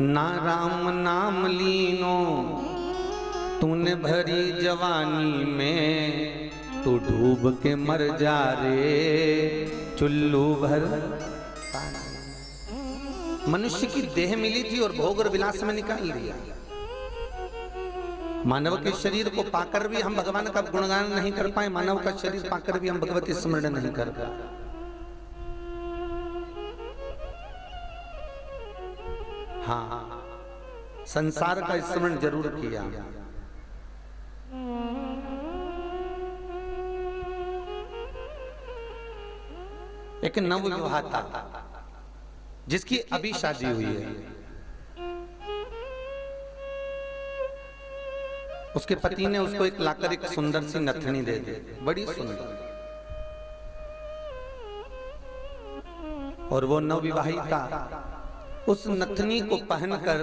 ना राम नाम लीनो तूने भरी जवानी में, तू डूब के मर जा रे चुल्लू भर। मनुष्य की देह मिली थी और भोग और विलास में निकाल दिया। मानव के शरीर को पाकर भी हम भगवान का गुणगान नहीं कर पाए, मानव का शरीर पाकर भी हम भगवती स्मरण नहीं कर पाए। हाँ, संसार का स्मरण जरूर किया। एक नवविवाहिता जिसकी अभी शादी हुई है, उसके पति ने उसको एक लाकर एक सुंदर सी नथनी दे दी, बड़ी सुंदर। और वो नवविवाहिता उस नथनी को पहनकर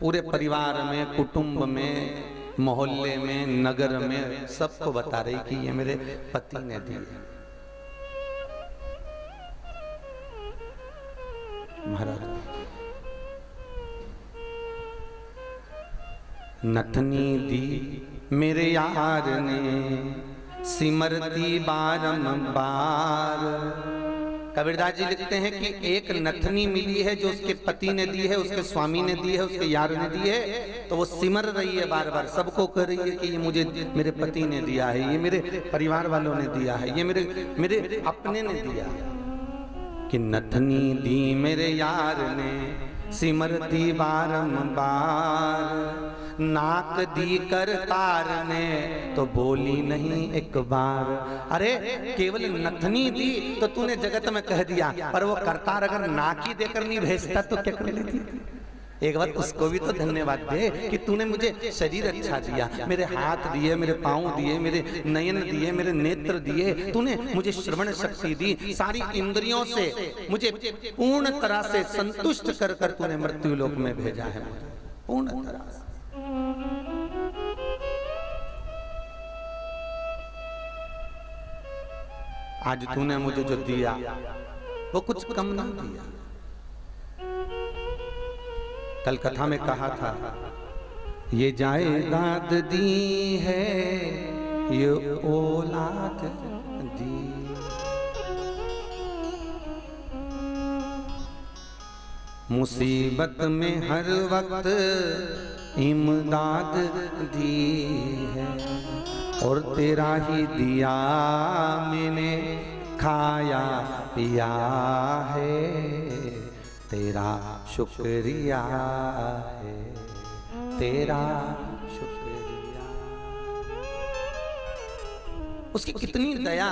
पूरे परिवार में, कुटुंब में, मोहल्ले में, नगर में सबको बता रही कि ये मेरे पति ने दी है। महाराज, नथनी दी मेरे यार ने सिमरती बारंबार। कबीरदास जी लिखते हैं कि एक नथनी मिली है जो उसके पति ने दी है, उसके स्वामी ने दी है, उसके यार ने दी है, तो वो सिमर रही है बार बार, सबको कह रही है कि ये मुझे मेरे पति ने दिया है, ये मेरे परिवार वालों ने दिया है, ये मेरे अपने ने दिया है। कि नथनी दी मेरे यार ने सिमरती बारंबार, नाक दी कर तार ने तो बोली नहीं एक बार। अरे केवल नथनी दी तो तूने जगत में कह दिया, पर वो करतार अगर नाक ही देकर नहीं भेजता तो क्या कर लेती? एक बार उसको भी तो धन्यवाद दे कि तूने मुझे शरीर अच्छा दिया, मेरे हाथ दिए, मेरे पांव दिए, मेरे नयन दिए, मेरे नेत्र दिए, तूने मुझे श्रवण शक्ति दी, सारी इंद्रियों से मुझे पूर्ण तरह से संतुष्ट कर कर तूने मृत्यु लोक में भेजा है, मुझे पूर्ण तरह से। आज तूने मुझे जो दिया वो कुछ कम ना दिया। कल कथा में कहा था, ये जायदाद दी है, ये औलाद दी, मुसीबत में हर वक्त इमदाद दी है, और तेरा ही दिया मैंने खाया पिया है, तेरा शुक्रिया है, तेरा शुक्रिया। उसकी कितनी दया,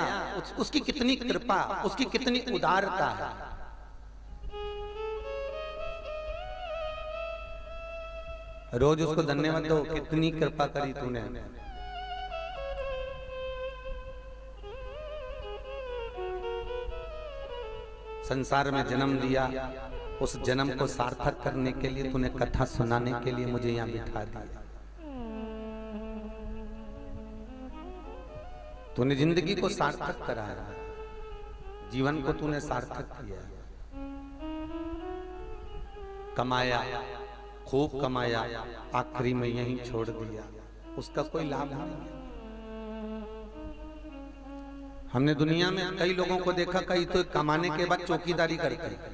उसकी कितनी कृपा, उसकी कितनी उदारता है। रोज उसको धन्यवाद दो, कितनी कृपा करी तूने। संसार में जन्म दिया, उस जन्म को सार्थक करने के लिए तूने कथा सुनाने के लिए मुझे यहां बिठा दिया। तूने जिंदगी को सार्थक कराया, जीवन को तूने सार्थक किया। कमाया, खूब कमाया, आखिरी में यहीं छोड़ दिया, उसका कोई लाभ नहीं। हमने दुनिया में कई लोगों को देखा, कई तो कमाने के बाद चौकीदारी करते हैं।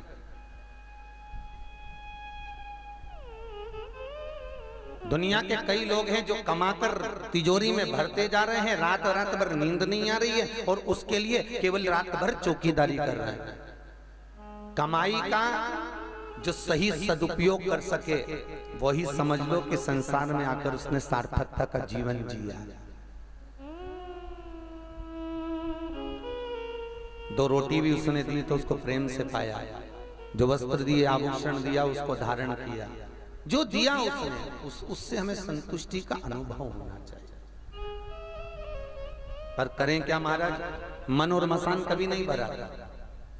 दुनिया के कई लोग हैं जो कमाकर तिजोरी में भरते जा रहे हैं, रात रात भर नींद नहीं आ रही है और उसके लिए केवल रात भर चौकीदारी कर रहे हैं। कमाई का जो सही सदुपयोग कर सके वही समझ लो कि संसार में आकर उसने सार्थकता का जीवन जिया। दो रोटी भी उसने दी तो उसको प्रेम से पाया, जो वस्त्र दिए, आभूषण दिया, उसको धारण किया, जो दिया उसने, उससे हमें संतुष्टि का अनुभव होना चाहिए। पर करें क्या महाराज, मन और मसान कभी नहीं भरा।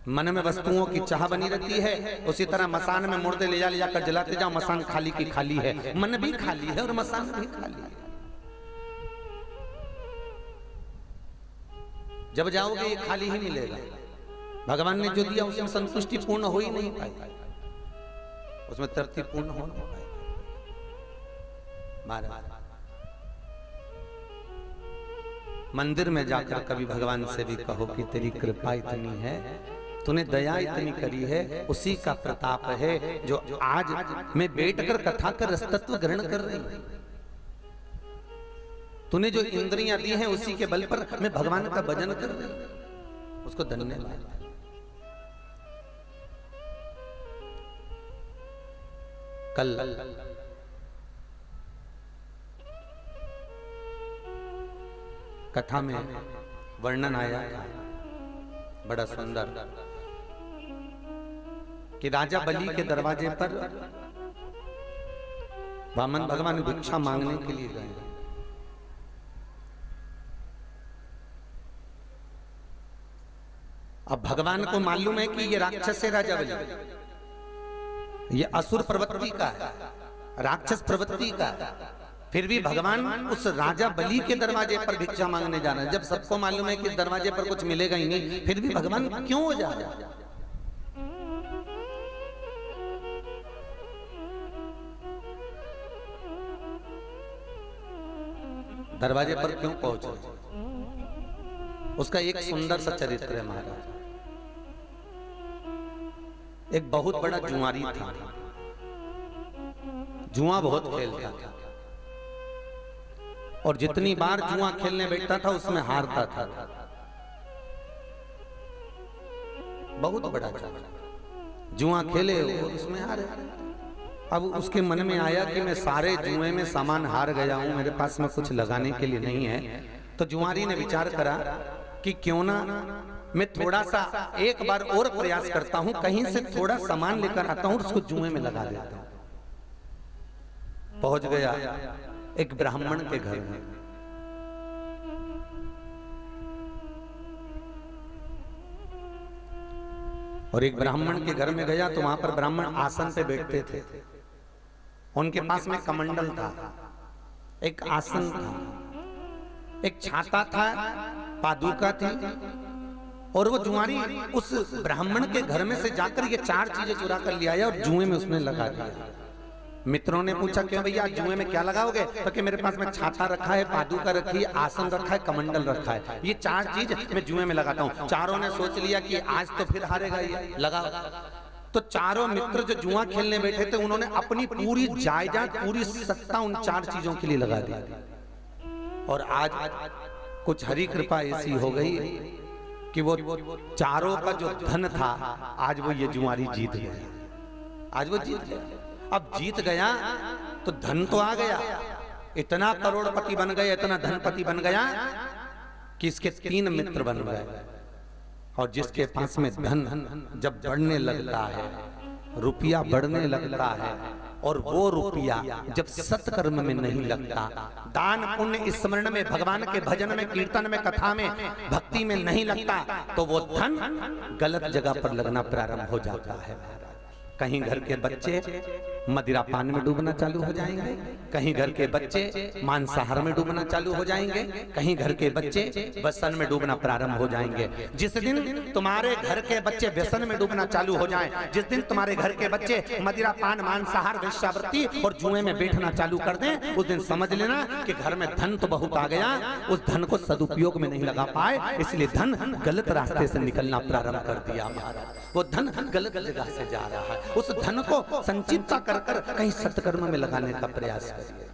मन में वस्तुओं की चाह बनी रहती है, उसी तरह मसान में मुर्दे ले जाकर जलाते जाओ, मसान खाली की खाली है, मन भी खाली है और मसान भी खाली है। जब जाओगे ये खाली ही मिलेगा। भगवान ने जो दिया उसमें संतुष्टि पूर्ण हो ही नहीं पाई। उसमें तृप्ति पूर्ण हो नहीं पाएगी। महाराज मंदिर में जाकर कभी भगवान से भी कहो कि तेरी कृपा इतनी है, तूने दया इतनी करी है, उसी का प्रताप है जो आज मैं बैठकर कथा कर रसतत्व ग्रहण कर रही हूं। तूने जो इंद्रियां दी हैं उसी के बल पर मैं भगवान का भजन कर रही हूं, उसको धन्यवाद। कल कथा में वर्णन आया था बड़ा सुंदर कि राजा बलि के दरवाजे पर वामन भगवान भिक्षा मांगने के लिए गए। अब भगवान को मालूम है कि ये राक्षस है राजा बलि, ये असुर प्रवृत्ति का है, राक्षस प्रवृत्ति का है। फिर भी भगवान उस राजा बलि के दरवाजे पर भिक्षा मांगने जा रहे हैं। जब सबको मालूम है कि इस दरवाजे पर कुछ मिलेगा ही नहीं, फिर भी भगवान क्यों जा रहे हैं? दरवाजे पर क्यों पहुंचे? उसका एक सुंदर सा चरित्र है महाराज। एक बहुत बड़ा जुआरी था, जुआ बहुत खेलता था और जितनी बार जुआ खेलने बैठता था उसमें हारता था। बहुत बड़ा जुआ खेले और उसमें हारे। अब उसके मन में आया कि मैं सारे जुए में सामान हार गया हूं, मेरे पास में कुछ लगाने के लिए नहीं है। तो जुआरी ने विचार करा कि क्यों ना मैं थोड़ा सा एक बार और प्रयास करता हूं, कहीं से थोड़ा सामान लेकर आता हूं और उसको जुए में लगा देता हूं। पहुंच गया एक ब्राह्मण के घर में। और एक ब्राह्मण के घर में गया तो वहां पर ब्राह्मण आसन पे बैठते थे। उनके पास में कमंडल था, एक आसन था, एक छाता था, पादुका थी। और वो जुआरी उस ब्राह्मण के घर में से जाकर ये चार चीजें चुरा कर ले आया और जुए में उसने लगा दिया। मित्रों ने पूछा क्यों भैया जुए में क्या लगाओगे? तो कि मेरे पास में छाता रखा है, पादुका रखी है, आसन रखा है, कमंडल रखा है, ये चार चीज मैं जुए में लगाता हूँ। चारों ने सोच लिया कि आज तो फिर हारेगा ये, लगा। तो चारों मित्र जो जुआ खेलने बैठे थे उन्होंने अपनी पूरी जायदाद, पूरी सत्ता उन चार चीजों के लिए लगा दी। और आज कुछ हरि कृपा ऐसी हो गई कि वो चारों का जो धन था आज वो ये जुआरी जीत गया। आज वो जीत गया। अब जीत गया तो धन तो आ गया, इतना करोड़पति बन गया, इतना धनपति बन गया कि इसके 3 मित्र बन गए। और जिसके पास में धन जब बढ़ने लगता है, रुपया बढ़ने लगता है, और वो रुपया जब सत्कर्म में नहीं लगता, दान पुण्य स्मरण में, भगवान के भजन में, कीर्तन में, कथा में, भक्ति में नहीं लगता, तो वो धन गलत जगह पर लगना प्रारंभ हो जाता है। कहीं घर के बच्चे मदिरा पान में डूबना चालू हो जाएंगे, कहीं घर के बच्चे मांसाहार में डूबना चालू हो जाएंगे, कहीं घर के बच्चे व्यसन में डूबना प्रारंभ हो जाएंगे। जिस दिन तुम्हारे घर के बच्चे व्यसन में डूबना चालू हो जाएं, जिस दिन तुम्हारे घर के बच्चे मदिरा पान, मांसाहार, वेश्यावृत्ति और जुए में बैठना चालू कर दें, उस दिन समझ लेना कि घर में धन तो बहुत आ गया, उस धन को सदुपयोग में नहीं लगा पाए, इसलिए धन गलत रास्ते से निकलना प्रारंभ कर दिया। वो धन गलत जगह से जा रहा है। उस धन को संचित कर कहीं सत्कर्म में लगाने का प्रयास करिए।